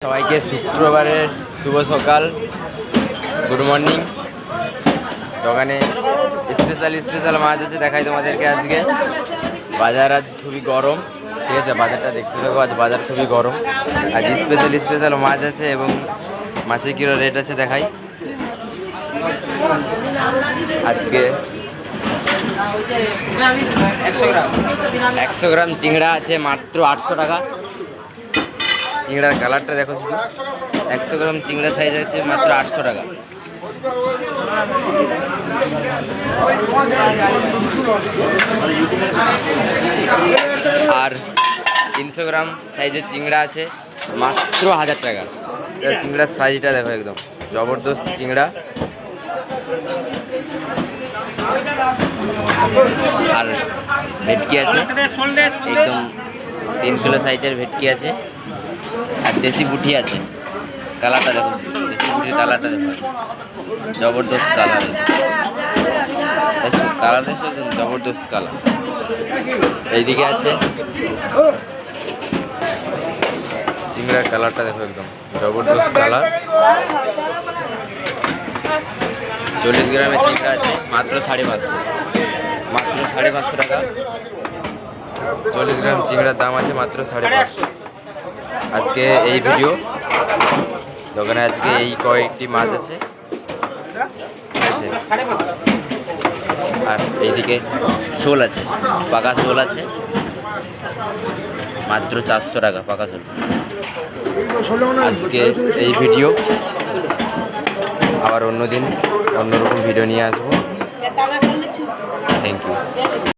সবাইকে শুক্রবারের শুভ সকাল, গুড মর্নিং। দোকানে স্পেশাল মাছ আছে, দেখাই তোমাদেরকে। আজকে বাজার আজ খুবই গরম, ঠিক আছে? বাজারটা দেখতে থাকো, আজ বাজার খুবই গরম। আজ স্পেশাল মাছ আছে এবং মাছের কিলো রেট আছে দেখাই। আজকে 100 গ্রাম চিংড়া আছে মাত্র 800 টাকা। চিংড়ার কালারটা দেখো শুধু। 100 গ্রাম চিংড়া সাইজ আছে মাত্র 800 টাকা। আর 300 গ্রাম সাইজের চিংড়া আছে মাত্র 1000 টাকা। চিংড়ার সাইজটা দেখো, একদম জবরদস্ত চিংড়া। আর ভেটকি আছে একদম 3 কিলো সাইজের ভেটকি আছে। আর দেশি বুটি আছে, কালারটা দেখো, দেশি বুটির কালারটা দেখো, জবরদস্ত কালার। কালার দেখো, একদম জবরদস্ত কালার। এইদিকে আছে চিংড়ার কালারটা দেখো, একদম জবরদস্ত কালার। 40 গ্রামের চিংড়া আছে মাত্র 550, মাত্র 550 টাকা। 40 গ্রাম চিংড়ার দাম আছে মাত্র 550। আজকে এই ভিডিও দোকানে আজকে এই কয়েকটি মাছ আছে, আর এইদিকে শোল আছে, পাকা শোল আছে মাত্র 400 টাকা পাকা শোল। আজকে এই ভিডিও, আবার অন্যদিন অন্যরকম ভিডিও নিয়ে আসবো।